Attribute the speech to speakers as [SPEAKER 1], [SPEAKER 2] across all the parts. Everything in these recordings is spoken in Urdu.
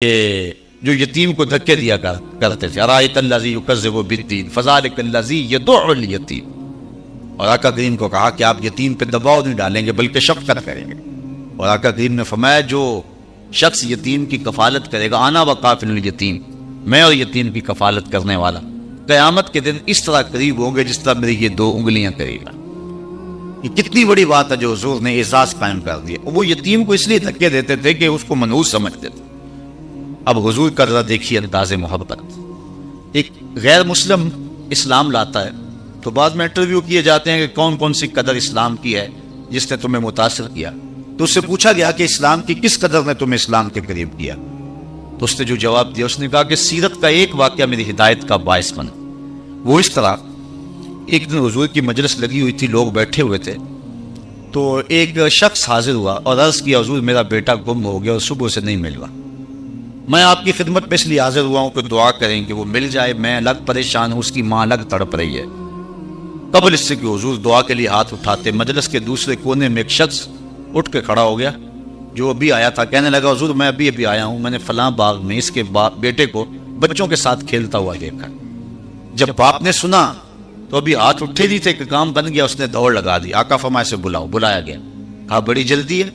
[SPEAKER 1] کہ جو یتیم کو دھکے دیا کرتے تھے، ارائیت الذی یکذب بالدین فذلک الذی یدع الیتیم، اور آقا کریم کو کہا کہ آپ یتیم پہ دباؤ نہیں ڈالیں گے بلکہ شفقت کریں گے، اور آقا کریم نے فرمایا جو شخص یتیم کی کفالت کرے گا، انا وکافل الیتیم، میں اور یتیم کی کفالت کرنے والا قیامت کے دن اس طرح قریب ہوں گے جس طرح میری یہ 2 انگلیاں قریب ہیں۔ یہ کتنی بڑی بات ہے جو حضور نے اعزاز قائم کر دیا۔ وہ یتیم کو اس لیے دھکے دیتے تھے کہ اس کو منحوس سمجھتے تھے۔ اب حضور کا ذرا دیکھیے انداز محبت۔ ایک غیر مسلم اسلام لاتا ہے تو بعد میں انٹرویو کیے جاتے ہیں کہ کون کون سی قدر اسلام کی ہے جس نے تمہیں متاثر کیا، تو اس سے پوچھا گیا کہ اسلام کی کس قدر نے تمہیں اسلام کے قریب کیا، تو اس نے جو جواب دیا اس نے کہا کہ سیرت کا ایک واقعہ میری ہدایت کا باعث بنا۔ وہ اس طرح، ایک دن حضور کی مجلس لگی ہوئی تھی، لوگ بیٹھے ہوئے تھے، تو ایک شخص حاضر ہوا اور عرض کیا حضور میرا بیٹا گم ہو گیا اور صبح سے نہیں مل رہا، میں آپ کی خدمت میں اس لیے حاضر ہوا ہوں کہ دعا کریں کہ وہ مل جائے، میں الگ پریشان ہوں، اس کی ماں الگ تڑپ رہی ہے۔ قبل اس سے کہ حضور دعا کے لیے ہاتھ اٹھاتے، مجلس کے دوسرے کونے میں ایک شخص اٹھ کے کھڑا ہو گیا جو ابھی آیا تھا، کہنے لگا حضور میں ابھی آیا ہوں، میں نے فلاں باغ میں اس کے بیٹے کو بچوں کے ساتھ کھیلتا ہوا دیکھا۔ جب باپ نے سنا تو ابھی ہاتھ اٹھے نہیں تھے کہ کام بن گیا، اس نے دوڑ لگا دی، آقا فرمائے سے بلاؤ، بلایا گیا، کہا بڑی جلدی ہے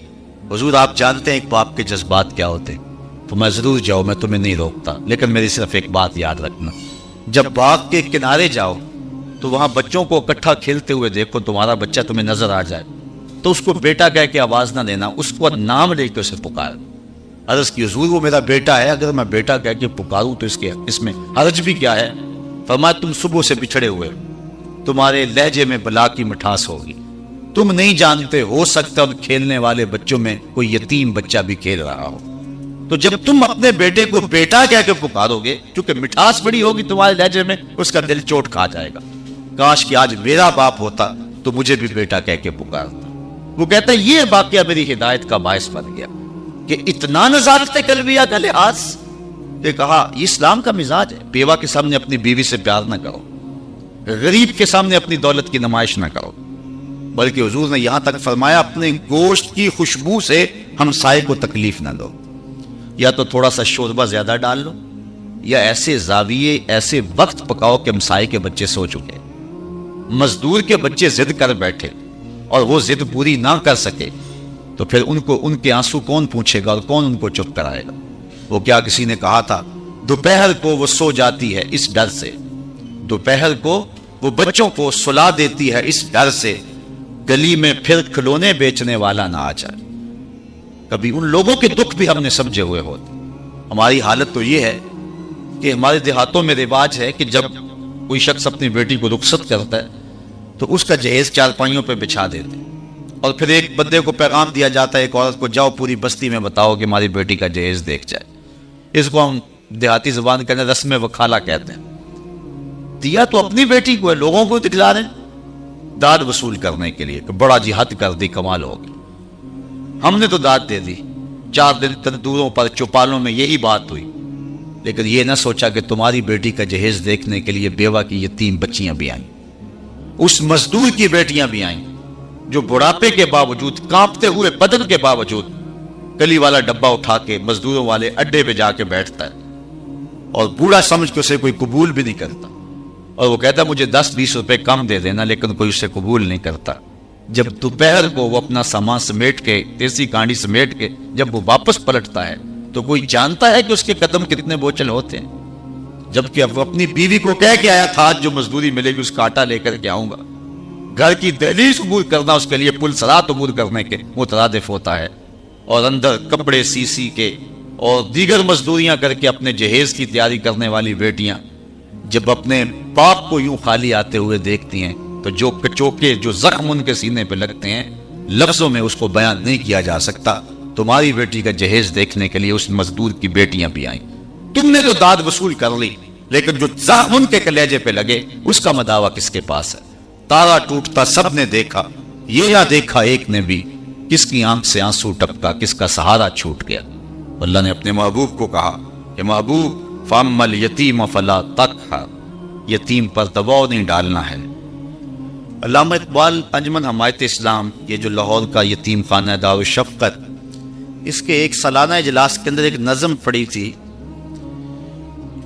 [SPEAKER 1] حضور، آپ جانتے ہیں ایک باپ کے جذبات کیا ہوتے ہیں، تو میں ضرور جاؤ، میں تمہیں نہیں روکتا، لیکن میری صرف ایک بات یاد رکھنا، جب باغ کے کنارے جاؤ تو وہاں بچوں کو اکٹھا کھیلتے ہوئے دیکھو، تمہارا بچہ تمہیں نظر آ جائے تو اس کو بیٹا کہہ کے آواز نہ دینا، اس کو نام لے کے اسے پکار۔ عرض کی حضور وہ میرا بیٹا ہے، اگر میں بیٹا کہہ کے پکاروں تو اس میں حرج بھی کیا ہے؟ فرمایا تم صبح سے بچھڑے ہوئے، تمہارے لہجے میں بلا کی مٹھاس ہوگی، تم نہیں جانتے، ہو سکتا ان کھیلنے والے بچوں میں کوئی یتیم بچہ بھی کھیل رہا ہو، تو جب تم اپنے بیٹے کو بیٹا کہہ کے پکارو گے، کیونکہ مٹھاس بڑی ہوگی تمہارے لہجے میں، اس کا دل چوٹ کھا جائے گا، کاش کہ آج میرا باپ ہوتا تو مجھے بھی بیٹا کہہ کے پکارتا۔ وہ کہتا ہے یہ واقعہ میری ہدایت کا باعث بن گیا کہ اتنا نزاکت قلبیہ کا لحاظ، یہ کہا یہ اسلام کا مزاج ہے، بیوہ کے سامنے اپنی بیوی سے پیار نہ کرو، غریب کے سامنے اپنی دولت کی نمائش نہ کرو، بلکہ حضور نے یہاں تک فرمایا اپنے گوشت کی خوشبو سے ہمسائے کو تکلیف نہ دو، یا تو تھوڑا سا شوربہ زیادہ ڈال لو، یا ایسے زاویے ایسے وقت پکاؤ کہ ہمسائے کے بچے سو چکے، مزدور کے بچے ضد کر بیٹھے اور وہ ضد پوری نہ کر سکے تو پھر ان کے آنسو کون پوچھے گا اور کون ان کو چپ کرائے گا؟ وہ کیا کسی نے کہا تھا دوپہر کو وہ سو جاتی ہے اس ڈر سے، دوپہر کو وہ بچوں کو سلا دیتی ہے اس ڈر سے، گلی میں پھر کھلونے بیچنے والا نہ آ جائے۔ کبھی ان لوگوں کے دکھ بھی ہم نے سمجھے ہوئے ہوتے۔ ہماری حالت تو یہ ہے کہ ہمارے دیہاتوں میں رواج ہے کہ جب کوئی شخص اپنی بیٹی کو رخصت کرتا ہے تو اس کا جہیز چارپائیوں پہ بچھا دیتے ہیں، اور پھر ایک بندے کو پیغام دیا جاتا ہے ایک عورت کو، جاؤ پوری بستی میں بتاؤ کہ ہماری بیٹی کا جہیز دیکھ جائے۔ اس کو ہم دیہاتی زبان کے اندر رسم وکالہ کہتے ہیں۔ دیا تو اپنی بیٹی کو ہے، لوگوں کو دکھلا رہے ہیں داد وصول کرنے کے لیے کہ بڑا جی حد کر دی، کمال ہوگی، ہم نے تو داد دے دی، 4 دن تندوروں پر چوپالوں میں یہی بات ہوئی، لیکن یہ نہ سوچا کہ تمہاری بیٹی کا جہیز دیکھنے کے لیے بیوہ کی یتیم بچیاں بھی آئیں، اس مزدور کی بیٹیاں بھی آئیں جو بڑھاپے کے باوجود، کانپتے ہوئے بدن کے باوجود کلی والا ڈبہ اٹھا کے مزدوروں والے اڈے پہ جا کے بیٹھتا ہے اور بوڑھا سمجھ کے اسے کوئی قبول بھی نہیں کرتا، اور وہ کہتا ہے مجھے 10-20 روپے کم دے دینا، لیکن کوئی اسے قبول نہیں کرتا۔ جب دوپہر کو وہ اپنا سامان سمیٹ کے، دیسی کانڈی سمیٹ کے جب وہ واپس پلٹتا ہے تو کوئی جانتا ہے کہ اس کے قدم کتنے بوچھل ہوتے ہیں، جبکہ وہ اپنی بیوی کو کہہ کے آیا تھا جو مزدوری ملے گی اس کا آٹا لے کر کے آؤں گا۔ گھر کی دہلیز عبور کرنا اس کے لیے پل صراط عبور کرنے کے مترادف ہوتا ہے، اور اندر کپڑے سی کے اور دیگر مزدوریاں کر کے اپنے جہیز کی تیاری کرنے والی بیٹیاں جب اپنے باپ کو یوں خالی آتے ہوئے دیکھتی ہیں تو جو کچوکے، جو زخم ان کے سینے پہ لگتے ہیں، لفظوں میں اس کو بیان نہیں کیا جا سکتا۔ تمہاری بیٹی کا جہیز دیکھنے کے لیے اس مزدور کی بیٹیاں بھی آئیں، تم نے تو داد وصول کر لی، لیکن جو زخم ان کے کلیجے پہ لگے اس کا مداوع کس کے پاس ہے؟ تارا ٹوٹتا سب نے دیکھا، یہ نہ دیکھا ایک نے بھی، کس کی آنکھ سے آنسو ٹپکا، کس کا سہارا چھوٹ گیا۔ اللہ نے اپنے محبوب کو کہا کہ محبوب فَأَمَّا الْيَتِيمَ فَلَا تَقْهَرْ، یتیم پر دباؤ نہیں ڈالنا ہے۔ علامہ اقبال انجمن حمایت اسلام، یہ جو لاہور کا یتیم خانہ دار الشفقت، اس کے ایک سالانہ اجلاس کے اندر ایک نظم پڑی تھی،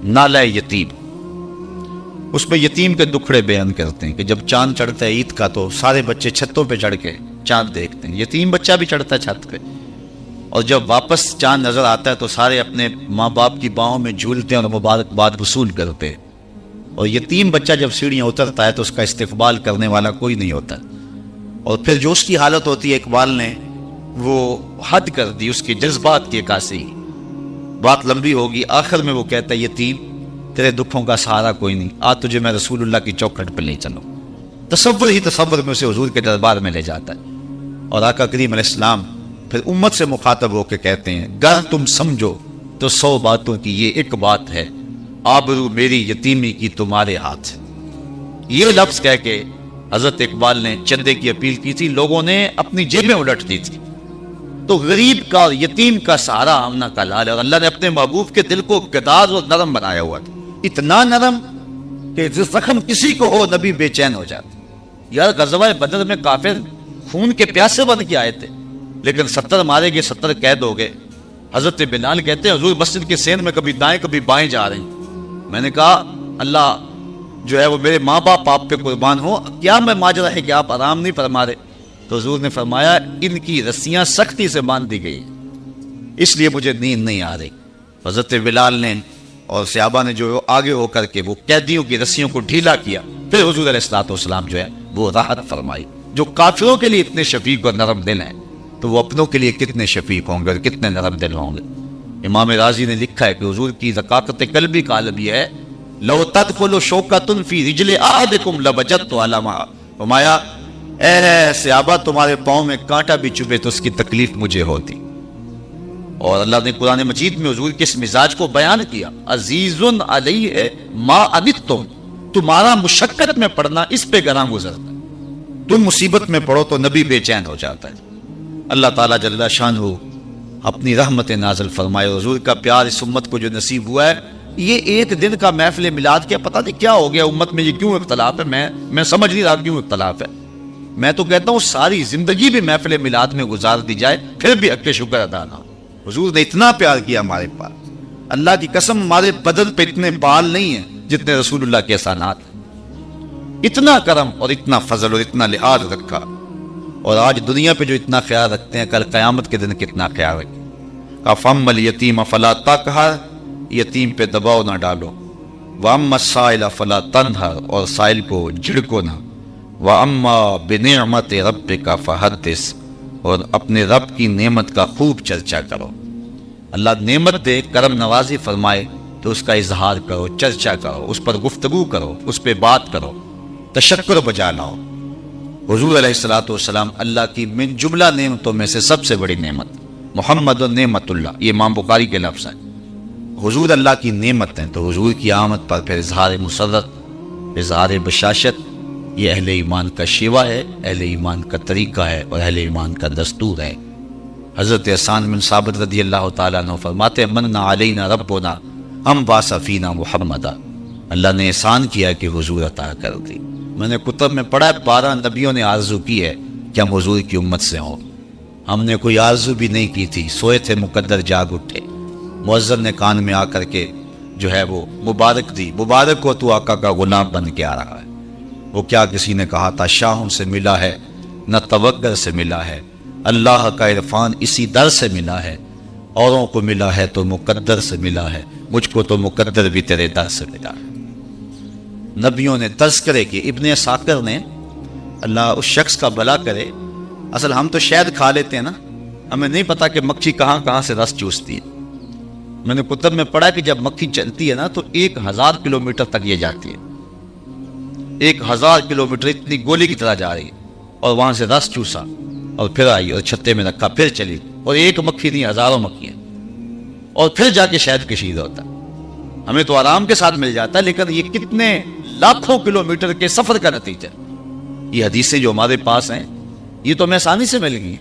[SPEAKER 1] نالہ یتیم. اس میں یتیم کے دکھڑے بیان کرتے ہیں کہ جب چاند چڑھتا ہے عید کا تو سارے بچے چھتوں پہ چڑھ کے چاند دیکھتے ہیں، یتیم بچہ بھی چڑھتا ہے چھت پہ، اور جب واپس چاند نظر آتا ہے تو سارے اپنے ماں باپ کی باہوں میں جھولتے ہیں اور مبارکباد وصول کرتے ہیں. اور یتیم بچہ جب سیڑھیاں اترتا ہے تو اس کا استقبال کرنے والا کوئی نہیں ہوتا. اور پھر جو اس کی حالت ہوتی ہے، اقبال نے وہ حد کر دی اس کے جذبات کی عکاسی. بات لمبی ہوگی، آخر میں وہ کہتا ہے یتیم تیرے دکھوں کا سہارا کوئی نہیں، آج تجھے میں رسول اللہ کی چوکھٹ پہ لے چلوں. تصور ہی تصور میں اسے حضور کے دربار میں لے جاتا ہے. اور آقا کریم علیہ السلام پھر امت سے مخاطب ہو کے کہتے ہیں، گر تم سمجھو تو 100 باتوں کی یہ ایک بات ہے، آبرو میری یتیمی کی تمہارے ہاتھ. یہ لفظ کہہ کے حضرت اقبال نے چندے کی اپیل کی تھی، لوگوں نے اپنی جیبیں الٹ دی تھی. تو غریب کا اور یتیم کا سہارا آمنا کا لال ہے، اور اللہ نے اپنے محبوب کے دل کو گداز اور نرم بنایا ہوا تھا، اتنا نرم کہ زخم کسی کو ہو نبی بے چین ہو جاتے. یار غزوہ بدر میں کافر خون کے پیاسے بن کے آئے تھے، لیکن 70 مارے گئے، 70 قید ہو گئے. حضرت بلال کہتے ہیں حضور مسجد کے سین میں کبھی دائیں کبھی بائیں جا رہے ہیں. میں نے کہا اللہ جو ہے وہ میرے ماں باپ آپ پہ قربان ہو، کیا میں ماجرا ہے کہ آپ آرام نہیں فرما رہے؟ تو حضور نے فرمایا ان کی رسیاں سختی سے باندھ دی گئی، اس لیے مجھے نیند نہیں آ رہی. حضرت بلال نے اور صحابہ نے جو آگے ہو کر کے وہ قیدیوں کی رسیوں کو ڈھیلا کیا، پھر حضور علیہ الصلوۃ والسلام جو ہے وہ راحت فرمائی. جو کافروں کے لیے اتنے شفیق اور نرم دل ہیں تو وہ اپنوں کے لیے کتنے شفیق ہوں گے اور کتنے نرم دل ہوں گے. امام رازی نے لکھا ہے کہ حضور کی رقاقت قلبی کا عالم یہ ہے، لو تدخل شوکۃ فی رجل احدکم لوجدت علما. فرمایا اے صحابہ تمہارے پاؤں میں کانٹا بھی چبھے تو اس کی تکلیف مجھے ہوتی. اور اللہ نے قرآن مجید میں حضور کے اس مزاج کو بیان کیا، عزیز علیہ ما عنتم، تمہارا مشقت میں پڑنا اس پہ گراں گزرتا ہے، تم مصیبت میں پڑو تو نبی بے چین ہو جاتا ہے. اللہ تعالیٰ جل شانہ اپنی رحمت نازل فرمائے. حضور کا پیار اس امت کو جو نصیب ہوا ہے، یہ ایک دن کا محفل میلاد کیا پتہ نہیں کیا ہو گیا امت میں، یہ کیوں اختلاف ہے؟ میں سمجھ نہیں رہا کیوں اختلاف ہے. میں تو کہتا ہوں ساری زندگی بھی محفل میلاد میں گزار دی جائے پھر بھی حق شکر ادا نہ. حضور نے اتنا پیار کیا ہمارے پاس، اللہ کی قسم ہمارے بدن پہ اتنے بال نہیں ہیں جتنے رسول اللہ کے احسانات ہیں. اتنا کرم اور اتنا فضل اور اتنا لحاظ رکھا. اور آج دنیا پہ جو اتنا خیال رکھتے ہیں، کل قیامت کے دن کتنا خیال رکھیں. فَأَمَّا الْيَتِيمَ فَلَا تَقْهَرْ، یتیم پہ دباؤ نہ ڈالو. وَأَمَّا السَّائِلَ فَلَا تَنْهَرْ، اور سائل کو جھڑکو نہ. وَأَمَّا بِنِعْمَتِ رَبِّكَ فَحَدِّثْ، اور اپنے رب کی نعمت کا خوب چرچا کرو. اللہ نعمت دے، کرم نوازی فرمائے تو اس کا اظہار کرو، چرچا کرو، اس پر گفتگو کرو، اس پہ بات کرو، تشکر بجا لاؤ. حضور علیہ الصلوۃ والسلام اللہ کی من جملہ نعمتوں میں سے سب سے بڑی نعمت، محمد نعمت اللہ، یہ امام بخاری کے لفظ ہیں. حضور اللہ کی نعمت ہیں، تو حضور کی آمد پر پھر اظہار مسرت، اظہار بشاشت، یہ اہل ایمان کا شیوا ہے، اہل ایمان کا طریقہ ہے اور اہل ایمان کا دستور ہے. حضرت حسان بن ثابت رضی اللہ تعالیٰ عنہ فرماتے ہیں، من علینا ربنا ہم باسفینا محمدا، اللہ نے احسان کیا کہ حضور عطا کر دی. میں نے کتب میں پڑھا ہے 12 نبیوں نے آرزو کی ہے کہ ہم حضور کی امت سے ہوں. ہم نے کوئی آرزو بھی نہیں کی تھی، سوئے تھے مقدر جاگ اٹھے. مؤذن نے کان میں آ کر کے جو ہے وہ مبارک دی، مبارک ہو تو آقا کا غلام بن کے آ رہا ہے. وہ کیا کسی نے کہا تھا، شاہوں سے ملا ہے نہ توگر سے ملا ہے، اللہ کا عرفان اسی در سے ملا ہے. اوروں کو ملا ہے تو مقدر سے ملا ہے، مجھ کو تو مقدر بھی تیرے در سے ملا ہے. نبیوں نے تذکرے کی. ابن عساکر نے، اللہ اس شخص کا بھلا کرے، اصل ہم تو شہد کھا لیتے ہیں نا، ہمیں نہیں پتا کہ مکھی کہاں کہاں سے رس چوستی ہے. میں نے کتب میں پڑھا کہ جب مکھی چلتی ہے نا تو 1000 کلومیٹر تک یہ جاتی ہے. 1000 کلومیٹر اتنی گولی کی طرح جا رہی ہے، اور وہاں سے رس چوسا اور پھر آئی اور چھتے میں رکھا، پھر چلی. اور ایک مکھی نہیں، ہزاروں مکھیاں، اور پھر جا کے شہد کشید ہوتا. ہمیں تو آرام کے ساتھ مل جاتا ہے، لیکن یہ کتنے لاکھوں کلومیٹر کے سفر کا نتیجہ. یہ حدیثیں جو ہمارے پاس ہیں یہ تو ہمیں آسانی سے مل گئی،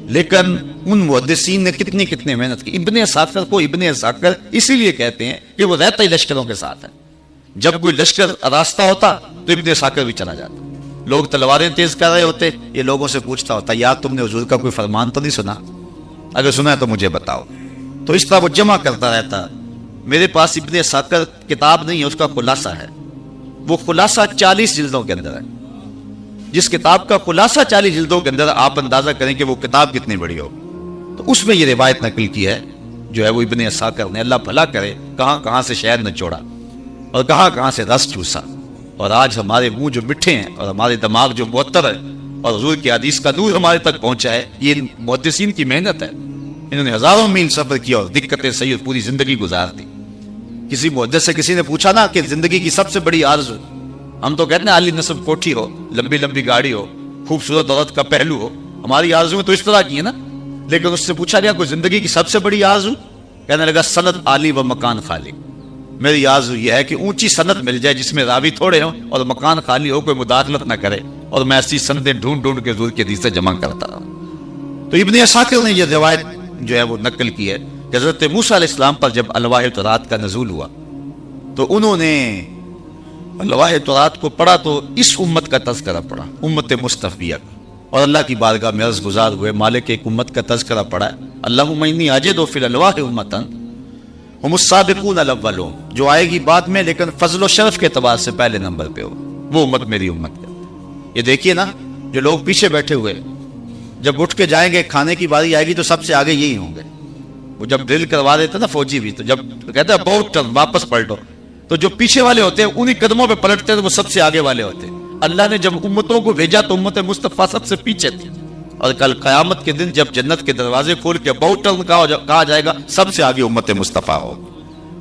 [SPEAKER 1] لیکن ان محدثین نے کتنی محنت کی. ابن عساکر کو ابن عساکر اسی لیے کہتے ہیں کہ وہ رہتا ہی لشکروں کے ساتھ ہے. جب کوئی لشکر راستہ ہوتا تو ابن عساکر بھی چلا جاتا. لوگ تلواریں تیز کر رہے ہوتے، یہ لوگوں سے پوچھتا ہوتا، یار تم نے حضور کا کوئی فرمان تو نہیں سنا؟ اگر سنا ہے تو مجھے بتاؤ. تو اس طرح وہ جمع کرتا رہتا. میرے پاس ابن عساکر کتاب نہیں ہے، اس کا خلاصہ ہے. وہ خلاصہ 40 جلدوں کے اندر ہے. جس کتاب کا خلاصہ 40 جلدوں کے اندر، آپ اندازہ کریں کہ وہ کتاب کتنی بڑی ہو. تو اس میں یہ روایت نقل کی ہے جو ہے وہ ابن عساکر نے. اللہ بھلا کرے کہاں کہاں سے شہد نہ چھوڑا اور کہاں کہاں سے رس چوسا. اور آج ہمارے منہ جو مٹھے ہیں اور ہمارے دماغ جو معطر ہے اور حضور کی حدیث کا نور ہمارے تک پہنچا ہے، یہ محدثین کی محنت ہے. انہوں نے ہزاروں میل سفر کیا اور دقتیں سید پوری زندگی گزار دی. کسی محدث سے کسی نے پوچھا نا کہ زندگی کی سب سے بڑی آرزو، ہم تو کہتے ہیں عالی نصب کوٹھی ہو، لمبی لمبی گاڑی ہو، خوبصورت عورت کا پہلو ہو. ہماری آرزویں تو اس طرح کی ہیں نا. لیکن اس سے پوچھا گیا کوئی زندگی کی سب سے بڑی آرزو، کہنے لگا سند عالی و مکان خالی. میری آرزو یہ ہے کہ اونچی سند مل جائے جس میں راوی تھوڑے ہوں اور مکان خالی ہو، کوئی مداخلت نہ کرے، اور میں ایسی سندیں ڈھونڈ ڈھونڈ کے حضور کی حدیث سے جمع کرتا رہا. تو ابن عساکر نے یہ روایت جو ہے وہ نقل کی ہے کہ حضرت موسیٰ علیہ السلام پر جب الواح تورات کا نزول ہوا تو انہوں نے الواح تورات کو پڑھا تو اس امت کا تذکرہ پڑھا، امت مصطفیہ کا، اور اللہ کی بارگاہ میں عرض گزار ہوئے مالک ایک امت کا تذکرہ پڑھا ہے. اللہم انی اجد فی الالواح امتاً ہم السابقون الاولون، جو آئے گی بعد میں لیکن فضل و شرف کے اعتبار سے پہلے نمبر پہ ہو، وہ امت میری امت ہے. یہ دیکھیے نا، جو لوگ پیچھے بیٹھے ہوئے جب اٹھ کے جائیں گے کھانے کی باری آئے گی تو سب سے آگے یہی ہوں گے. وہ جب ڈرل کروا دیتے نا فوجی بھی، تو جب کہتے ہیں بہت ٹرن واپس پلٹو، تو جو پیچھے والے ہوتے ہیں انہی قدموں پہ پلٹتے ہیں، تو وہ سب سے آگے والے ہوتے ہیں. اللہ نے جب امتوں کو بھیجا تو امت مصطفیٰ سب سے پیچھے تھی. اور کل قیامت کے دن جب جنت کے دروازے کھول کے بہت ٹرن کہا جائے گا، سب سے آگے امت مصطفیٰ ہو.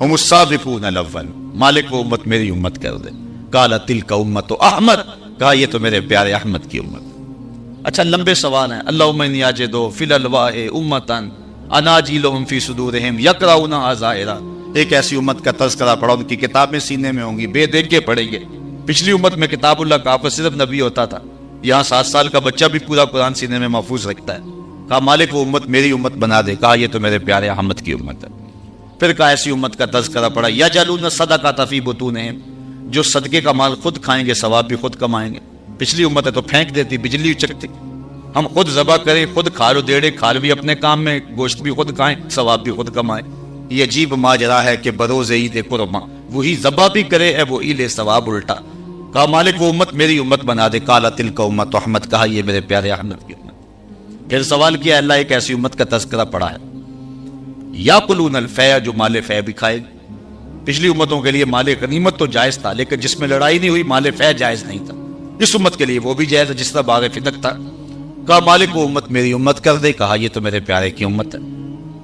[SPEAKER 1] ہم السابقون الاول، مالک وہ امت میری امت کر دے. قال تلک امت احمد، کہا یہ تو میرے پیارے احمد کی امت. اچھا لمبے سوال ہیں. اللہم انی اجد فی الالواح امتا اناجیلہم فی صدورہم یقرؤون عزائرا. ایک ایسی امت کا تذکرہ پڑھا، ان کی کتابیں سینے میں ہوں گی، بے دیکھ کے پڑھیں گے. پچھلی امت میں کتاب اللہ کا حافظ صرف نبی ہوتا تھا، یہاں 7 سال کا بچہ بھی پورا قرآن سینے میں محفوظ رکھتا ہے. کہا مالک وہ امت میری امت بنا دے. کہا یہ تو میرے پیارے احمد کی امت ہے. پھر کہا ایسی امت کا تذکرہ پڑھا، یجعلون الصدقۃ فی بطونہم، جو صدقے کا مال خود کھائیں گے ثواب بھی خود کمائیں گے. پچھلی امت ہے تو پھینک دیتی، بجلی چکتی. ہم خود ذبح کریں، خود کھالو دیڑے، کھال بھی اپنے کام میں، گوشت بھی خود کھائیں، ثواب بھی خود کمائیں. یہ عجیب ماجرا ہے کہ بروز عید قرباں وہی ذبح بھی کرے ہے وہی لے ثواب الٹا. کہا مالک وہ امت میری امت بنا دے. قال تلک امت احمد، کہا یہ میرے پیارے احمد کی امت. پھر سوال کیا اللہ ایک ایسی امت کا تذکرہ پڑھا ہے یاکلون الفیع، جو مال فیع بھی کھائے. پچھلی امتوں کے لیے مال غنیمت تو جائز تھا لیکن جس میں لڑائی نہیں ہوئی مال فیع جائز نہیں تھا. اس امت کے لیے وہ بھی جائز ہے جس طرح باغ فدق تھا. کہا مالک وہ امت میری امت کر دے. کہا یہ تو میرے پیارے کی امت ہے.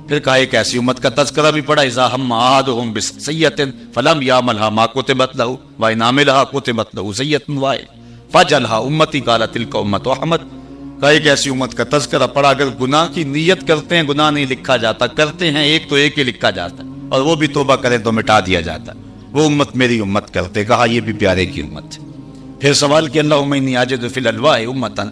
[SPEAKER 1] پھر کہا ایک ایسی امت کا تذکرہ بھی پڑھا، اذا ہم احدہم بسیئۃ فلم یعملھا ما کتبت لہ وان عملھا کتبت لہ سیئۃ واحدۃ فجعلھا امتی. قال تلک امت احمد. کہا ایک ایسی امت کا تذکرہ پڑھا، اگر گناہ کی نیت کرتے ہیں گناہ نہیں لکھا جاتا، کرتے ہیں ایک تو ایک ہی لکھا جاتا ہے، اور وہ بھی توبہ کریں تو مٹا دیا جاتا ہے. وہ امت میری امت کرتے. کہا یہ بھی پیارے کی امت ہے. پھر سوال کیا اللہم انی اجد فی الالواح امتا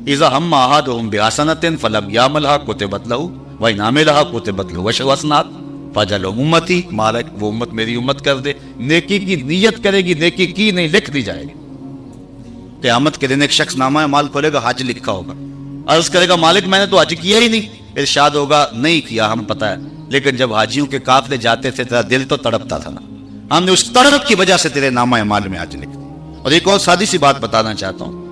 [SPEAKER 1] اذا ہم احدہم بحسنۃ فلم یعملھا کتبت لہ وان عملھا کتبت لہ عشر حسنات فجعلھا امتی. مالک وہ امت میری امت کر دے. نیکی کی نیت کرے گی، نیکی کی نہیں لکھ دی جائے گی. قیامت کے دن ایک شخص نامہ اعمال کھولے گا، حج لکھا ہوگا. عرض کرے گا مالک میں نے تو حج کیا ہی نہیں. ارشاد ہوگا نہیں کیا، ہم پتہ ہے، لیکن جب حاجیوں کے قافلے جاتے تھے تیرا دل تو تڑپتا تھا نا، ہم نے اس تڑپ کی وجہ سے تیرے نامہ اعمال میں حج لکھ. اور ایک اور سادی سی بات بتانا چاہتا ہوں،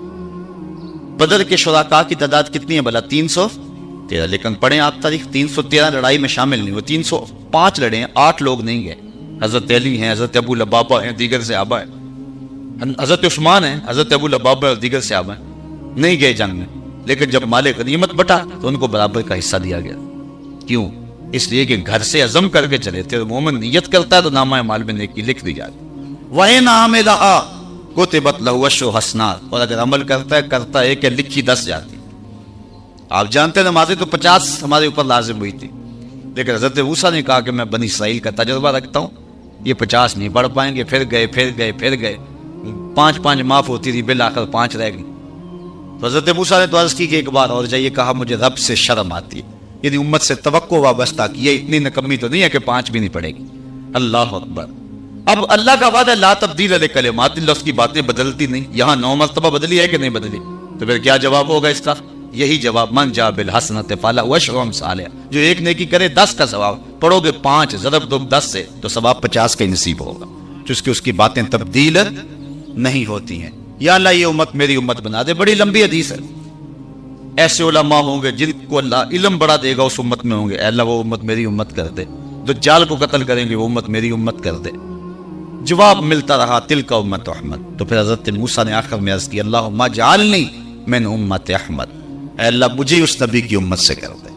[SPEAKER 1] بدر کے شرکاء کی تعداد کتنی ہے بھلا؟ 313. لیکن پڑھیں آپ تاریخ، 313 لڑائی میں شامل نہیں ہوئے، 305 لڑے ہیں، 8 لوگ نہیں گئے. حضرت علی ہیں، حضرت ابو لبابہ ہیں، دیگر صحابہ ہیں، حضرت عثمان ہیں، حضرت ابو لبابہ اور دیگر صحابہ ہیں، نہیں گئے جنگ میں. لیکن جب مال غنیمت بٹا تو ان کو برابر کا حصہ دیا گیا. کیوں؟ اس لیے کہ گھر سے عزم کر کے چلے تھے. مومن نیت کرتا ہے تو نامہ اعمال میں نیکی لکھ دی جاتی. وَإِنْ عَمِلَهَا کتبت لہ عشر حسنات. اور اگر عمل کرتا ہے کہ لکھی 10 جاتی. آپ جانتے ہیں نمازیں تو 50 ہمارے اوپر لازم ہوئی تھی، لیکن حضرت موسیٰ نے کہا کہ میں بنی اسرائیل کا تجربہ رکھتا ہوں، یہ 50 نہیں پڑھ پائیں گے. پھر گئے 5 معاف ہوتی تھی، بالآخر 5 رہ گئی. تو حضرت موسیٰ نے تو عرض کی کہ ایک بار اور جائیے. کہا مجھے رب سے شرم آتی ہے، یعنی امت سے توقع وابستہ کی، یہ اتنی نکمی تو نہیں ہے کہ 5 بھی نہیں پڑے گی. اللہ اکبر. اب اللہ کا وعدہ لا تبدیل لکلمات اللہ، اس کی باتیں بدلتی نہیں. یہاں 9 مرتبہ بدلی ہے کہ نہیں بدلی؟ تو پھر کیا جواب ہوگا اس کا؟ یہی جواب، من جاء بالحسنۃ فلہ عشر امثالھا، جو ایک نیکی کرے 10 کا ثواب، پڑھو گے 5 ضرب دو 10 سے تو ثواب 50 کا ہی نصیب ہوگا، جس کی باتیں تبدیل نہیں ہوتی ہیں۔ یا اللہ یہ امت میری امت بنا دے، بڑی لمبی حدیث ہے۔ ایسے علماء ہوں گے جن کو اللہ علم بڑا دے گا، اس امت میں ہوں گے، اے اللہ وہ امت میری امت کر دے، دجال کو قتل کریں گے وہ امت میری امت کر دے۔ جواب ملتا رہا تلک امت احمد۔ تو پھر حضرت موسیٰ نے آخر میں عرض کی، اللہم اجعلنی من امت احمد، اے اللہ مجھے اس نبی کی امت سے کر دے۔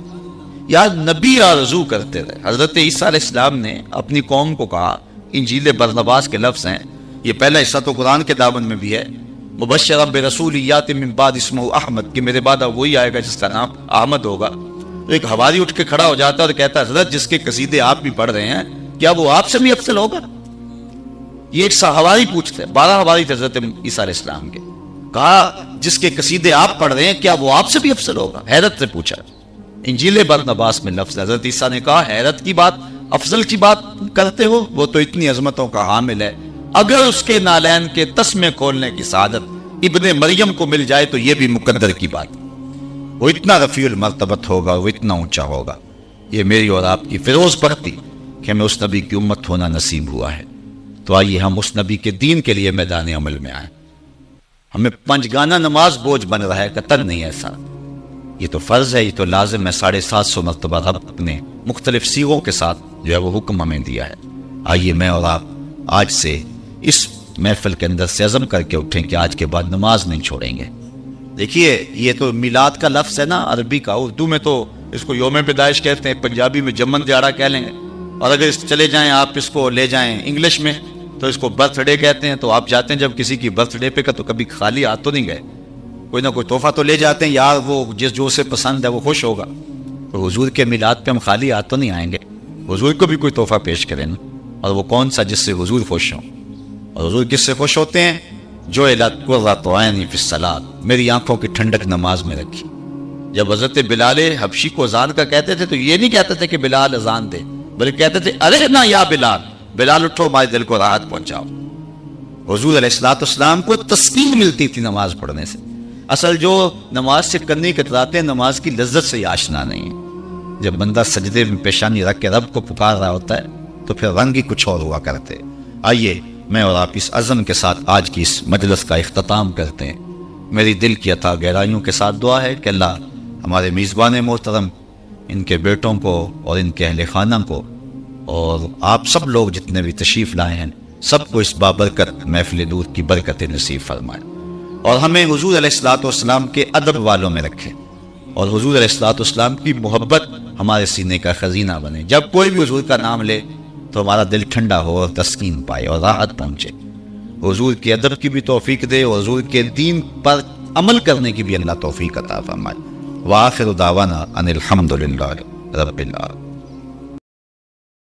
[SPEAKER 1] یار نبی آرزو کرتے رہے۔ حضرت عیسیٰ علیہ السلام نے اپنی قوم کو کہا، انجیل برنباس کے لفظ ہیں، یہ پہلا حصہ تو قرآن کے دامن میں بھی ہے، مبشرا برسول یاتی من بعد اسمہ احمد، کہ میرے بعد وہی آئے گا جس کا نام احمد ہوگا۔ تو ایک حواری اٹھ کے کھڑا ہو جاتا ہے اور کہتا ہے، حضرت جس کے قصیدے آپ بھی پڑھ رہے ہیں کیا وہ آپ سے بھی افضل ہوگا؟ یہ ایک حواری پوچھتے ہیں، 12 حواری تھے حضرت عیسیٰ علیہ السلام کے، کہا جس کے قصیدے آپ پڑھ رہے ہیں کیا وہ آپ سے بھی افضل ہوگا؟ حیرت سے پوچھا۔ انجیل برنباس میں لفظ، حضرت عیسیٰ نے کہا، حیرت کی بات، افضل کی بات کرتے ہو؟ وہ تو اتنی عظمتوں کا حامل ہے، اگر اس کے نالین کے تسمے کھولنے کی سعادت ابن مریم کو مل جائے تو یہ بھی مقدر کی بات، وہ اتنا رفیع المرتبت ہوگا، وہ اتنا اونچا ہوگا۔ یہ میری اور آپ کی فیروز بختی کہ ہمیں اس نبی کی امت ہونا نصیب ہوا ہے۔ تو آئیے ہم اس نبی کے دین کے لیے میدان عمل میں آئیں۔ ہمیں 5 گانہ نماز بوجھ بن رہا ہے، قطر نہیں ایسا، یہ تو فرض ہے، یہ تو لازم ہے، 750 مرتبہ رب نے مختلف سیغوں کے ساتھ جو ہے وہ حکم ہمیں دیا ہے۔ آئیے میں اور آپ آج سے اس محفل کے اندر سے عزم کر کے اٹھیں کہ آج کے بعد نماز نہیں چھوڑیں گے۔ دیکھیے یہ تو میلاد کا لفظ ہے نا عربی کا، اردو میں تو اس کو یوم پیدائش کہتے ہیں، پنجابی میں جمن دیہڑا کہہ لیں گے، اور اگر چلے جائیں آپ اس کو لے جائیں انگلش میں تو اس کو برتھ ڈے کہتے ہیں۔ تو آپ جاتے ہیں جب کسی کی برتھ ڈے پہ کا تو کبھی خالی ہاتھ تو نہیں گئے، کوئی نہ کوئی تحفہ تو لے جاتے ہیں، یار وہ جس جو اسے پسند ہے وہ خوش ہوگا۔ تو حضور کے میلاد پہ ہم خالی ہاتھ تو نہیں آئیں گے، حضور کو بھی کوئی تحفہ پیش کریں نا، اور وہ کون سا جس سے حضور خوش ہوں۔ اور حضور کس سے خوش ہوتے ہیں؟ جو قرۃ عینی فی الصلاۃ، میری آنکھوں کی ٹھنڈک نماز میں رکھی۔ جب حضرت بلال حبشی کو اذان کا کہتے تھے تو یہ نہیں کہتے تھے کہ بلال اذان دے، بلکہ کہتے تھے ارے نا یا بلال، بلال اٹھو ہمارے دل کو راحت پہنچاؤ۔ حضور علیہ الصلوۃ والسلام کو تسکین ملتی تھی نماز پڑھنے سے۔ اصل جو نماز سے کنی کتراتے ہیں نماز کی لذت سے آشنا نہیں ہے۔ جب بندہ سجدے میں پیشانی رکھ کے رب کو پکار رہا ہوتا ہے تو پھر رنگ ہی کچھ اور ہوا کرتے۔ آئیے میں اور آپ اس عزم کے ساتھ آج کی اس مجلس کا اختتام کرتے ہیں۔ میری دل کی عطا گہرائیوں کے ساتھ دعا ہے کہ اللہ ہمارے میزبان محترم، ان کے بیٹوں کو اور ان کے اہل خانہ کو، اور آپ سب لوگ جتنے بھی تشریف لائے ہیں سب کو اس بابرکت محفل دودھ کی برکت نصیب فرمائے، اور ہمیں حضور علیہ الصلوۃ والسلام کے ادب والوں میں رکھے، اور حضور علیہ الصلوۃ والسلام کی محبت ہمارے سینے کا خزینہ بنے۔ جب کوئی بھی حضور کا نام لے تو ہمارا دل ٹھنڈا ہو اور تسکین پائے اور راحت پہنچے۔ حضور کے ادب کی بھی توفیق دے اور حضور کے دین پر عمل کرنے کی بھی اللہ توفیق عطا فرمائے۔ وآخر دعوانا ان الحمد للہ رب العالمین۔